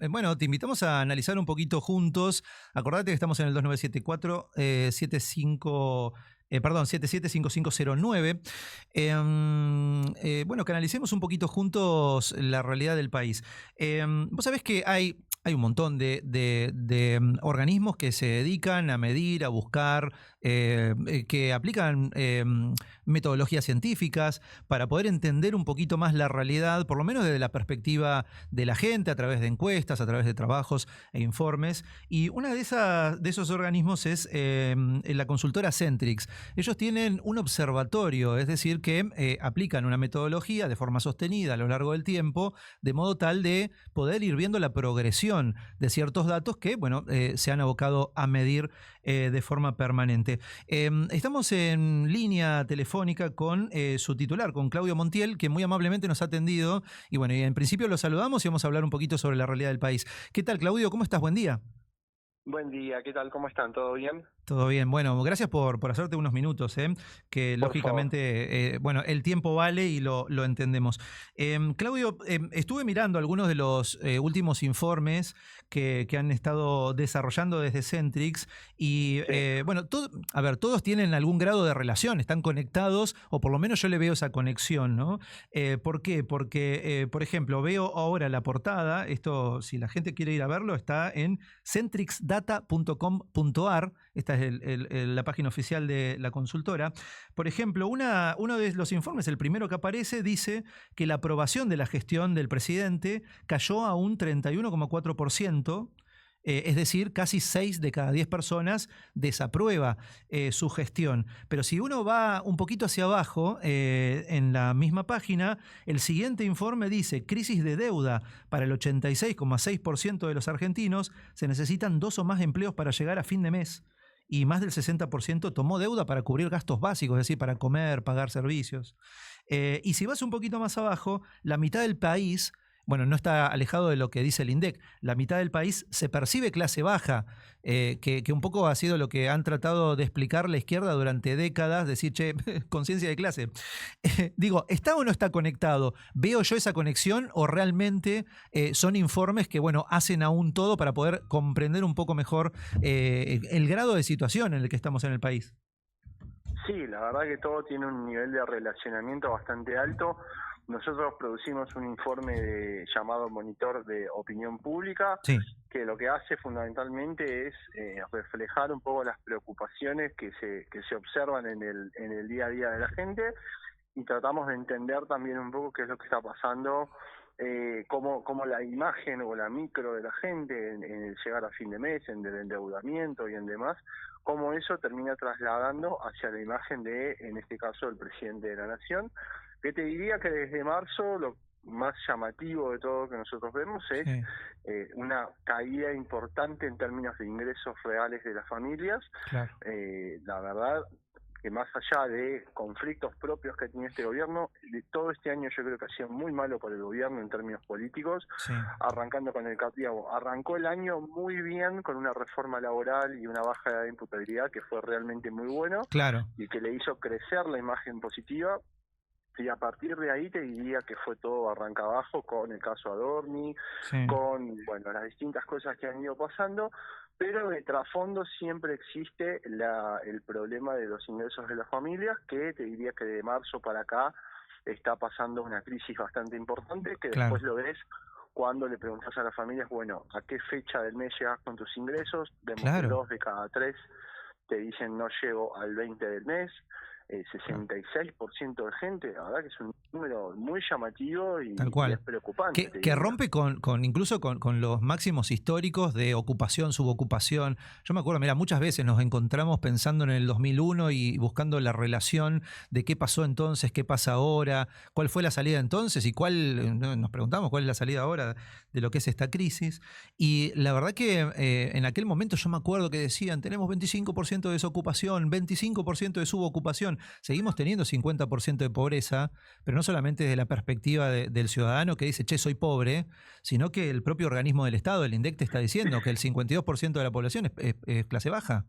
bueno, te invitamos a analizar un poquito juntos. Acordate que estamos en el 2974 775509. Bueno, que analicemos un poquito juntos la realidad del país. Vos sabés que hay un montón de organismos que se dedican a medir, a buscar, que aplican metodologías científicas para poder entender un poquito más la realidad, por lo menos desde la perspectiva de la gente, a través de encuestas, a través de trabajos e informes. Y una de esos organismos es la consultora Centrix. Ellos tienen un observatorio, es decir, que aplican una metodología de forma sostenida a lo largo del tiempo, de modo tal de poder ir viendo la progresión de ciertos datos que, bueno, se han abocado a medir de forma permanente. Estamos en línea telefónica con su titular, con Claudio Montiel, que muy amablemente nos ha atendido. Y bueno, y en principio lo saludamos y vamos a hablar un poquito sobre la realidad del país. ¿Qué tal, Claudio? ¿Cómo estás? Buen día. Buen día, ¿qué tal? ¿Cómo están? ¿Todo bien? Todo bien. Bueno, gracias por hacerte unos minutos, que Por favor. lógicamente, bueno, el tiempo vale y lo entendemos. Claudio, estuve mirando algunos de los últimos informes que han estado desarrollando desde Centrix y, Sí, bueno, a ver, todos tienen algún grado de relación, están conectados, o por lo menos yo le veo esa conexión, ¿no? ¿Por qué? Porque, por ejemplo, veo ahora la portada, esto, si la gente quiere ir a verlo, está en centrixdata.com.ar. Esta es la página oficial de la consultora. Por ejemplo, uno de los informes, el primero que aparece, dice que la aprobación de la gestión del presidente cayó a un 31,4%. Es decir, casi 6 de cada 10 personas desaprueba su gestión. Pero si uno va un poquito hacia abajo, en la misma página, el siguiente informe dice: crisis de deuda para el 86,6% de los argentinos, se necesitan 2 o más empleos para llegar a fin de mes. Y más del 60% tomó deuda para cubrir gastos básicos, es decir, para comer, pagar servicios. Y si vas un poquito más abajo, la mitad del país, bueno, no está alejado de lo que dice el INDEC, la mitad del país se percibe clase baja, que un poco ha sido lo que han tratado de explicar la izquierda durante décadas, decir, che, conciencia de clase. Digo, ¿está o no está conectado? ¿Veo yo esa conexión o realmente son informes que, bueno, hacen aún todo para poder comprender un poco mejor el grado de situación en el que estamos en el país? sí, la verdad que todo tiene un nivel de relacionamiento bastante alto. Nosotros producimos un informe llamado Monitor de Opinión Pública, Sí, que lo que hace fundamentalmente es reflejar un poco las preocupaciones que se observan en el día a día de la gente, y tratamos de entender también un poco qué es lo que está pasando, cómo la imagen o la micro de la gente en el llegar a fin de mes, en el endeudamiento y en demás, cómo eso termina trasladando hacia la imagen de, en este caso, el presidente de la Nación, que te diría que desde marzo lo más llamativo de todo que nosotros vemos es sí, una caída importante en términos de ingresos reales de las familias. claro. La verdad que más allá de conflictos propios que tiene este gobierno, de todo este año yo creo que ha sido muy malo para el gobierno en términos políticos, Sí, arrancando con el Capiavo. Arrancó el año muy bien con una reforma laboral y una baja de imputabilidad que fue realmente muy bueno claro. y que le hizo crecer la imagen positiva. Y a partir de ahí te diría que fue todo arranca abajo con el caso Adorni, Sí, con bueno las distintas cosas que han ido pasando, pero de trasfondo siempre existe el problema de los ingresos de las familias, que te diría que de marzo para acá está pasando una crisis bastante importante, que después claro, lo ves cuando le preguntas a las familias, bueno, ¿a qué fecha del mes llegas con tus ingresos? Vemos que claro. 2 de cada 3 te dicen no llego al 20 del mes. Claro. 66% de gente, la verdad que es un número muy llamativo Tal y es cual. preocupante, te Que diría. rompe incluso con los máximos históricos de ocupación, subocupación. Yo me acuerdo, mira, muchas veces nos encontramos pensando en el 2001 y buscando la relación de qué pasó entonces, qué pasa ahora, cuál fue la salida entonces y nos preguntamos cuál es la salida ahora de lo que es esta crisis. Y la verdad que en aquel momento yo me acuerdo que decían, tenemos 25% de desocupación, 25% de subocupación, seguimos teniendo 50% de pobreza, pero no solamente desde la perspectiva del ciudadano que dice, che, soy pobre, sino que el propio organismo del Estado, el INDEC, te está diciendo que el 52% de la población es clase baja.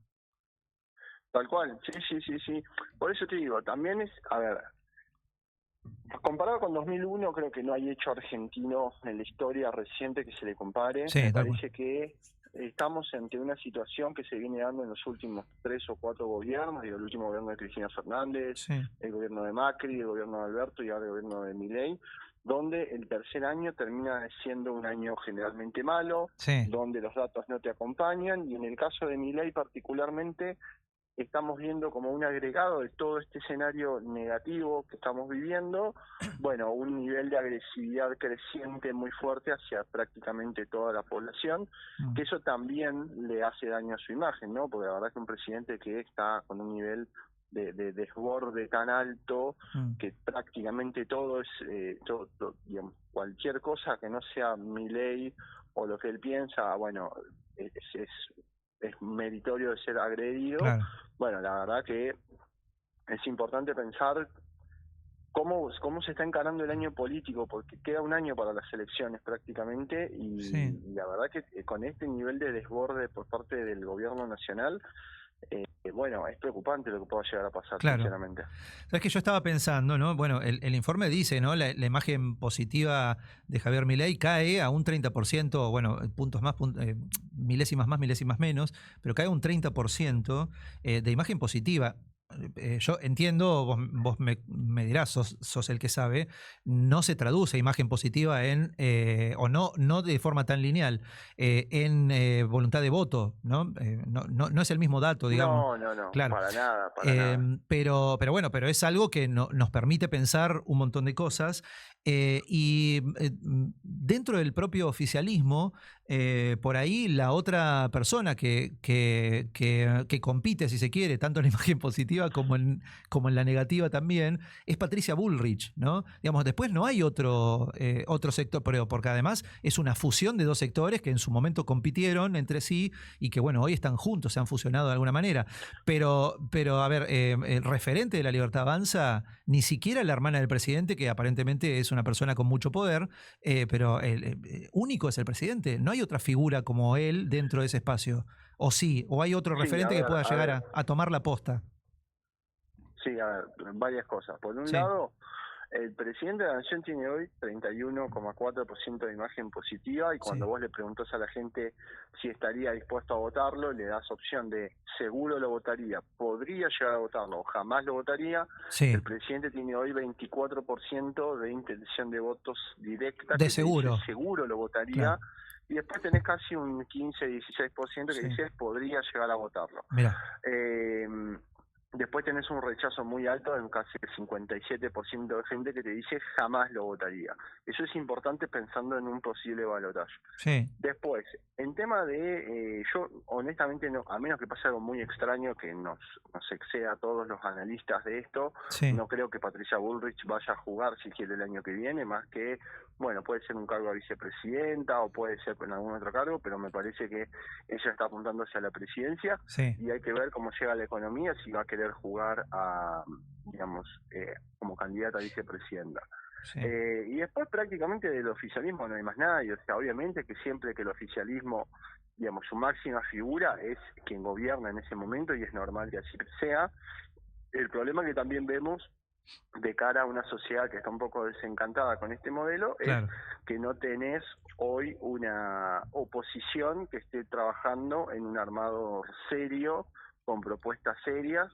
Tal cual, sí, sí, sí, sí. Por eso te digo, también es, a ver, Comparado con 2001, creo que no hay hecho argentino en la historia reciente que se le compare. Sí, Me tal cual. parece que estamos ante una situación que se viene dando en los últimos 3 o 4 gobiernos, digo, el último gobierno de Cristina Fernández, Sí, el gobierno de Macri, el gobierno de Alberto y ahora el gobierno de Milei, donde el tercer año termina siendo un año generalmente malo, sí. donde los datos no te acompañan, y en el caso de Milei particularmente estamos viendo como un agregado de todo este escenario negativo que estamos viviendo, bueno, un nivel de agresividad creciente muy fuerte hacia prácticamente toda la población, Mm, que eso también le hace daño a su imagen, ¿no? Porque la verdad que un presidente que está con un nivel de desborde tan alto mm. que prácticamente todo es, digamos, cualquier cosa que no sea mi ley o lo que él piensa, bueno, es meritorio de ser agredido. Claro. Bueno, la verdad que es importante pensar cómo se está encarando el año político, porque queda un año para las elecciones prácticamente, Sí. y la verdad que con este nivel de desborde por parte del gobierno nacional, bueno, es preocupante lo que pueda llegar a pasar, Claro. sinceramente. Sabes que yo estaba pensando, ¿no? Bueno, el informe dice, ¿no? La imagen positiva de Javier Milei cae a un 30%, bueno, puntos más, milésimas más, milésimas menos, pero cae a un 30% de imagen positiva. Yo entiendo, vos me dirás, sos el que sabe, no se traduce imagen positiva en, o no de forma tan lineal, en voluntad de voto, ¿no? No es el mismo dato, digamos. No, no, no, Claro. para nada, para nada. Pero bueno, pero es algo que nos permite pensar un montón de cosas. Dentro del propio oficialismo, por ahí la otra persona que compite, si se quiere, tanto en la imagen positiva como en la negativa también, es Patricia Bullrich, ¿no? Digamos, después no hay otro sector, porque además es una fusión de dos sectores que en su momento compitieron entre sí y que, bueno, hoy están juntos, se han fusionado de alguna manera. Pero a ver, el referente de La Libertad Avanza, ni siquiera la hermana del presidente, que aparentemente es una persona con mucho poder, pero el único es el presidente. No hay otra figura como él dentro de ese espacio. O sí, o hay otro Sí, referente que pueda a llegar ver, a tomar la posta. sí, a ver, varias cosas. Por un Sí, lado, el presidente de la Nación tiene hoy 31,4% de imagen positiva, y cuando sí, vos le preguntás a la gente si estaría dispuesto a votarlo, le das opción de seguro lo votaría, podría llegar a votarlo o jamás lo votaría. sí, El presidente tiene hoy 24% de intención de votos directa, de que te dice seguro, seguro lo claro. votaría, y después tenés casi un 15-16% que Sí, dice podría llegar a votarlo. mira, Eh, Después tenés un rechazo muy alto, en casi el 57% de gente que te dice jamás lo votaría. Eso es importante pensando en un posible balotaje. sí, Después, en tema de, yo honestamente no, a menos que pase algo muy extraño que nos exceda a todos los analistas de esto, sí, no creo que Patricia Bullrich vaya a jugar si quiere el año que viene, más que, bueno, puede ser un cargo a vicepresidenta o puede ser con algún otro cargo, pero me parece que ella está apuntando hacia la presidencia, sí, y hay que ver cómo llega la economía, si va a querer jugar a, digamos, como candidata a vicepresidenta. sí, Y después prácticamente del oficialismo no hay más nadie. O sea, obviamente que siempre que el oficialismo, digamos, su máxima figura es quien gobierna en ese momento, y es normal que así sea. El problema que también vemos de cara a una sociedad que está un poco desencantada con este modelo es claro. que no tenés hoy una oposición que esté trabajando en un armado serio, con propuestas serias,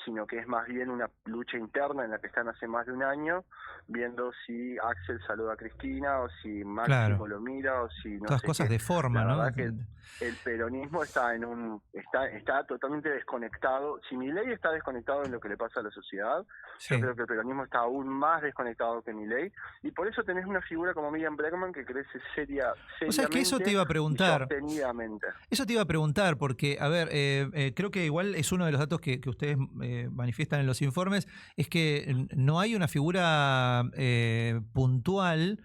sino que es más bien una lucha interna en la que están hace más de un año, viendo si Axel saluda a Cristina o si Máximo Claro. lo mira o si no Todas sé cosas qué. de forma, La ¿no? verdad que el peronismo está totalmente desconectado. Si Milei está desconectado en lo que le pasa a la sociedad, yo Sí. creo que el peronismo está aún más desconectado que Milei, y por eso tenés una figura como Miriam Bregman que crece O sea, es que eso te seriamente iba a y preguntar. sostenidamente. Eso te iba a preguntar, porque, a ver, creo que igual es uno de los datos que ustedes manifiestan en los informes, es que no hay una figura puntual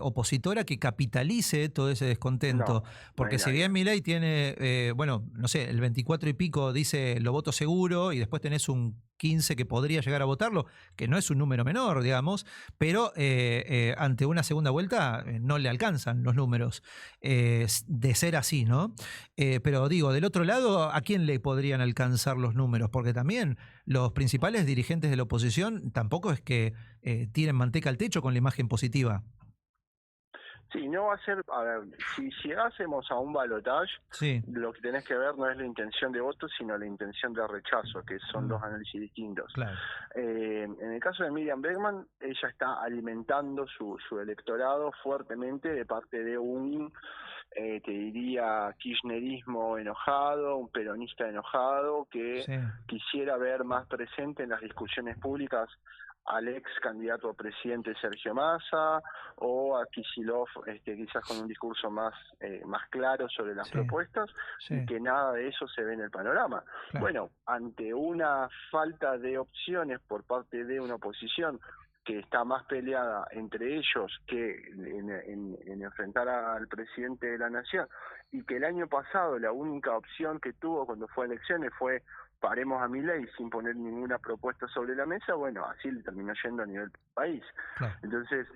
opositora que capitalice todo ese descontento. No, no Porque hay si nadie. bien Milei tiene, bueno, no sé, el 24 y pico dice lo voto seguro y después tenés un 15 que podría llegar a votarlo, que no es un número menor, digamos, pero ante una segunda vuelta no le alcanzan los números de ser así, ¿no? Pero digo, del otro lado, ¿a quién le podrían alcanzar los números? Porque también los principales dirigentes de la oposición tampoco es que tiren manteca al techo con la imagen positiva. Sí, no va a ser, a ver, si llegásemos a un balotaje, Sí. lo que tenés que ver no es la intención de voto, sino la intención de rechazo, que son dos análisis distintos. Claro. En el caso de Miriam Bregman, ella está alimentando su electorado fuertemente de parte de un, te diría, kirchnerismo enojado, un peronista enojado, que Sí. quisiera ver más presente en las discusiones públicas al ex candidato a presidente Sergio Massa o a Kicillof, quizás con un discurso más claro sobre las Sí. propuestas, Sí. y que nada de eso se ve en el panorama. Claro. Bueno, ante una falta de opciones por parte de una oposición que está más peleada entre ellos que en enfrentar al presidente de la nación, y que el año pasado la única opción que tuvo cuando fue a elecciones fue paremos a Milei sin poner ninguna propuesta sobre la mesa, bueno, así le terminó yendo a nivel país. Claro. Entonces,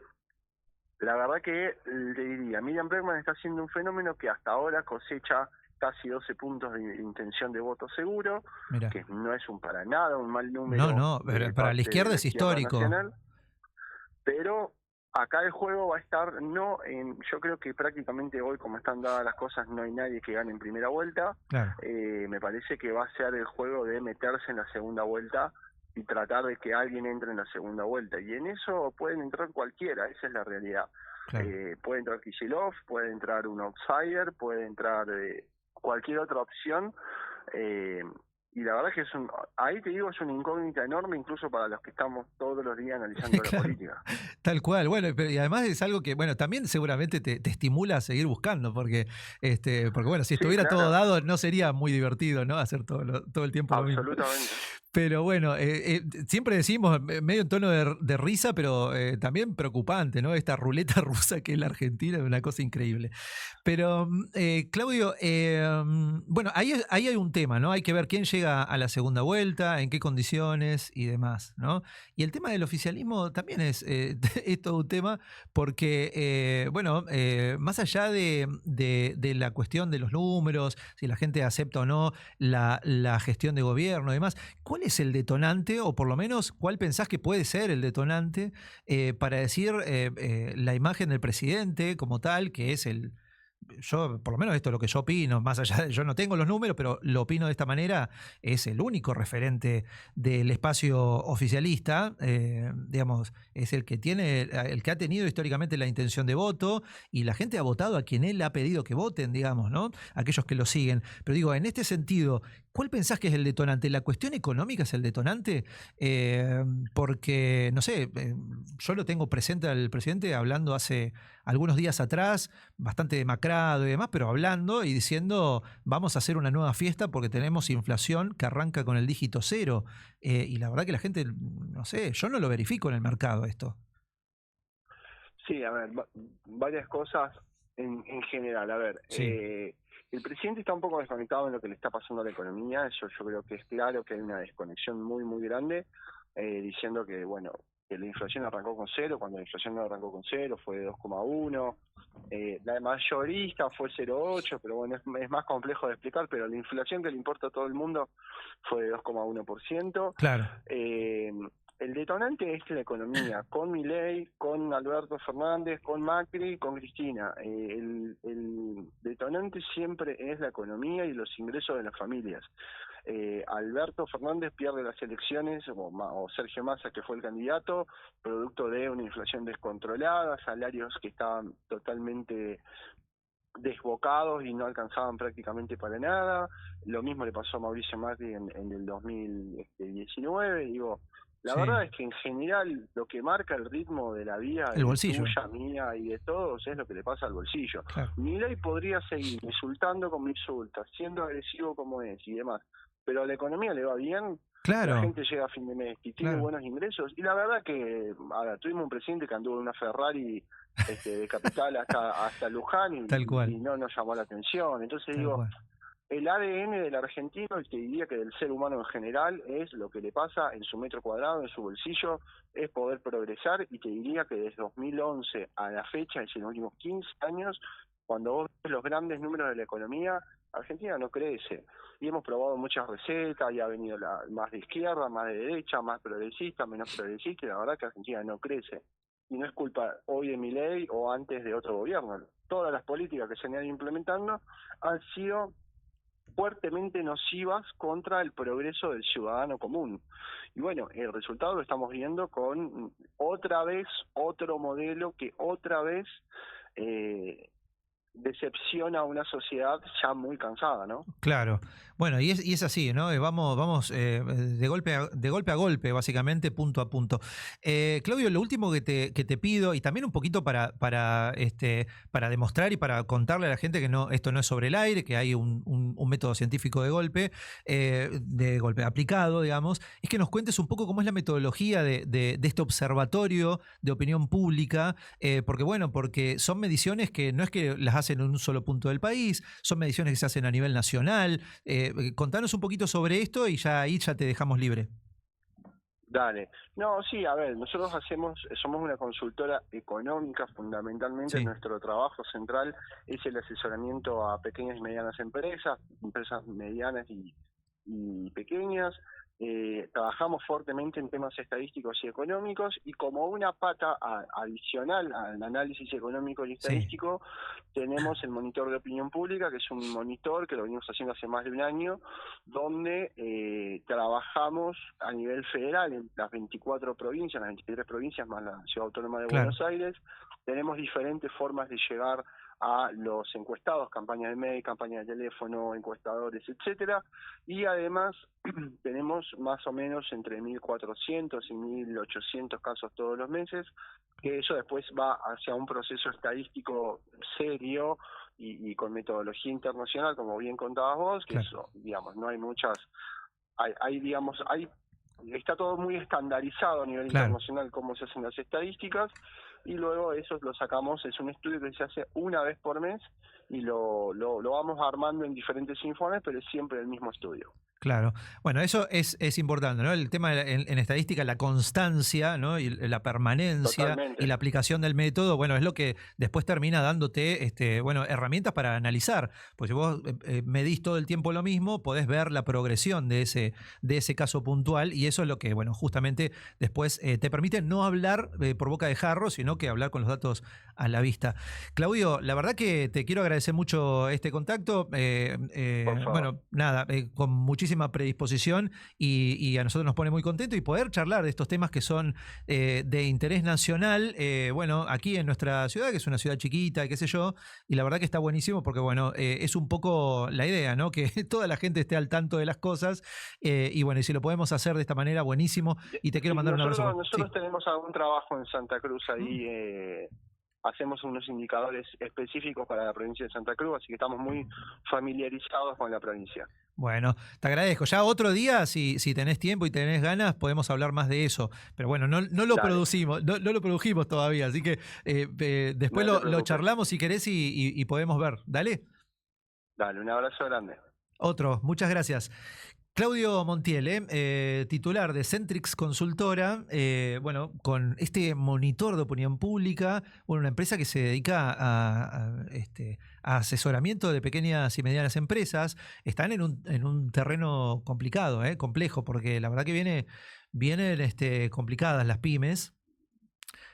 la verdad que le diría, Miriam Bregman está haciendo un fenómeno que hasta ahora cosecha casi 12 puntos de intención de voto seguro, Mira. que no es para nada un mal número No, de para la parte de izquierda la es izquierda histórico. nacional, pero acá el juego va a estar no en, yo creo que prácticamente hoy, como están dadas las cosas, no hay nadie que gane en primera vuelta. Claro. Me parece que va a ser el juego de meterse en la segunda vuelta y tratar de que alguien entre en la segunda vuelta, y en eso pueden entrar cualquiera, esa es la realidad. Claro. Puede entrar Kicillof, puede entrar un outsider, puede entrar cualquier otra opción, y la verdad es que ahí te digo, es una incógnita enorme incluso para los que estamos todos los días analizando la Claro. política. Tal cual, bueno, y además es algo que, bueno, también seguramente te estimula a seguir buscando, porque bueno, si Sí, estuviera todo claro, dado, no sería muy divertido, ¿no? Hacer todo el tiempo lo mismo. absolutamente. Pero bueno, siempre decimos medio en tono de risa, pero también preocupante, ¿no? Esta ruleta rusa que es la Argentina es una cosa increíble. Pero, Claudio, bueno, ahí hay un tema, ¿no? Hay que ver quién llega a la segunda vuelta, en qué condiciones y demás, ¿no? Y el tema del oficialismo también es todo un tema, porque, bueno, más allá de la cuestión de los números, si la gente acepta o no la gestión de gobierno y demás, ¿cuál es el detonante, o por lo menos cuál pensás que puede ser el detonante para decir la imagen del presidente como tal, que es yo, por lo menos esto es lo que yo opino, más allá de, yo no tengo los números, pero lo opino de esta manera, es el único referente del espacio oficialista, digamos, es el que ha tenido históricamente la intención de voto, y la gente ha votado a quien él ha pedido que voten, digamos, ¿no? Aquellos que lo siguen. Pero digo, en este sentido, ¿cuál pensás que es el detonante? ¿La cuestión económica es el detonante? Porque, no sé, yo lo tengo presente al presidente hablando hace algunos días atrás, bastante demacrado y demás, pero hablando y diciendo, vamos a hacer una nueva fiesta porque tenemos inflación que arranca con el dígito cero. Y la verdad que la gente, no sé, yo no lo verifico en el mercado esto. Sí, a ver, varias cosas en general. A ver, Sí. el presidente está un poco desconectado en lo que le está pasando a la economía. Eso yo creo que es claro que hay una desconexión muy, muy grande, diciendo que, bueno, que la inflación arrancó con cero, cuando la inflación no arrancó con cero, fue de 2,1. La mayorista fue 0,8, pero bueno, es más complejo de explicar, pero la inflación que le importa a todo el mundo fue de 2,1%. Claro. El detonante es la economía, con Milei, con Alberto Fernández, con Macri, con Cristina. El detonante siempre es la economía y los ingresos de las familias. Alberto Fernández pierde las elecciones, o Sergio Massa, que fue el candidato, producto de una inflación descontrolada, salarios que estaban totalmente desbocados y no alcanzaban prácticamente para nada. Lo mismo le pasó a Mauricio Macri en el 2019. Digo, la Sí. verdad es que en general lo que marca el ritmo de la vida, El bolsillo. tuya, mía y de todos, es lo que le pasa al bolsillo. Claro. Milei podría seguir insultando como insulta, siendo agresivo como es y demás, pero a la economía le va bien, La Claro, gente llega a fin de mes y tiene claro, buenos ingresos. Y la verdad que, ahora, tuvimos un presidente que anduvo en una Ferrari de Capital hasta Luján tal y cual, no nos llamó la atención. Entonces tal digo, cual. el ADN del argentino, y te diría que del ser humano en general, es lo que le pasa en su metro cuadrado, en su bolsillo, es poder progresar, y te diría que desde 2011 a la fecha, es decir, los últimos 15 años, cuando vos ves los grandes números de la economía, Argentina no crece. Y hemos probado muchas recetas, y ha venido más de izquierda, más de derecha, más progresista, menos progresista, y la verdad que Argentina no crece. Y no es culpa hoy de Milei o antes de otro gobierno. Todas las políticas que se han ido implementando han sido fuertemente nocivas contra el progreso del ciudadano común. Y bueno, el resultado lo estamos viendo con otra vez otro modelo que otra vez eh, decepciona a una sociedad ya muy cansada, ¿no? Claro. Bueno, y es así, ¿no? Vamos de golpe a golpe, básicamente, punto a punto. Claudio, lo último que te pido, y también un poquito para demostrar y para contarle a la gente que no, esto no es sobre el aire, que hay un método científico de golpe aplicado, digamos, es que nos cuentes un poco cómo es la metodología de este observatorio de opinión pública, porque son mediciones que no es que las hacen en un solo punto del país, son mediciones que se hacen a nivel nacional. Contanos un poquito sobre esto y ya ahí ya te dejamos libre. Dale. No, sí, a ver, nosotros somos una consultora económica, fundamentalmente Sí, nuestro trabajo central es el asesoramiento a pequeñas y medianas empresas, empresas medianas y pequeñas. Trabajamos fuertemente en temas estadísticos y económicos, y como una pata adicional al análisis económico y sí, estadístico, tenemos el monitor de opinión pública, que es un monitor que lo venimos haciendo hace más de un año, donde trabajamos a nivel federal en las 24 provincias, las 23 provincias más la Ciudad Autónoma de claro, Buenos Aires. Tenemos diferentes formas de llegar a los encuestados, campañas de mail, campañas de teléfono, encuestadores, etcétera, y además tenemos más o menos entre 1.400 y 1.800 casos todos los meses, que eso después va hacia un proceso estadístico serio y con metodología internacional, como bien contabas vos, que claro, eso, digamos, no hay muchas, digamos, está todo muy estandarizado a nivel claro. internacional cómo se hacen las estadísticas, y luego eso lo sacamos, es un estudio que se hace una vez por mes, y lo vamos armando en diferentes informes, pero es siempre el mismo estudio. Claro. Bueno, eso es importante, ¿no? El tema en estadística, la constancia, ¿no? Y la permanencia y Totalmente, la aplicación del método, bueno, es lo que después termina dándote, herramientas para analizar. Pues si vos medís todo el tiempo lo mismo, podés ver la progresión de ese caso puntual, y eso es lo que, bueno, justamente después te permite no hablar por boca de jarro, sino que hablar con los datos a la vista. Claudio, la verdad que te quiero agradecer mucho este contacto. por favor. Bueno, nada, con muchísima predisposición, y a nosotros nos pone muy contento y poder charlar de estos temas que son de interés nacional, bueno, aquí en nuestra ciudad, que es una ciudad chiquita y qué sé yo, y la verdad que está buenísimo porque, bueno, es un poco la idea, ¿no? Que toda la gente esté al tanto de las cosas, y bueno, y si lo podemos hacer de esta manera, buenísimo, y te quiero Sí, mandar un abrazo. nosotros Sí. tenemos algún trabajo en Santa Cruz Mm. ahí, hacemos unos indicadores específicos para la provincia de Santa Cruz, así que estamos muy familiarizados con la provincia. Bueno, te agradezco. Ya otro día, si tenés tiempo y tenés ganas, podemos hablar más de eso. Pero bueno, no lo Dale, producimos, no lo produjimos todavía, así que después no te lo preocupes. charlamos si querés y podemos ver. Dale. Dale, un abrazo grande. Otro, muchas gracias. Claudio Montiel, titular de Centrix Consultora, bueno, con este monitor de opinión pública, bueno, una empresa que se dedica a asesoramiento de pequeñas y medianas empresas. Están en un terreno complicado, complejo, porque la verdad que vienen complicadas las pymes.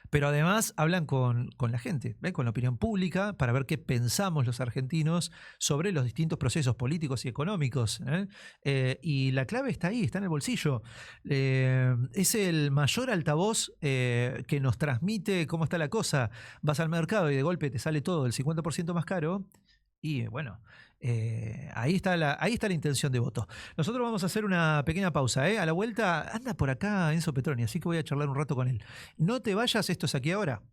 Pero además hablan con la gente, con la opinión pública, para ver qué pensamos los argentinos sobre los distintos procesos políticos y económicos. Y la clave está ahí, está en el bolsillo. Es el mayor altavoz que nos transmite cómo está la cosa. Vas al mercado y de golpe te sale todo el 50% más caro. Y bueno, ahí está la intención de voto. Nosotros vamos a hacer una pequeña pausa. A la vuelta anda por acá Enzo Petroni, así que voy a charlar un rato con él. No te vayas, esto es Aquí Ahora.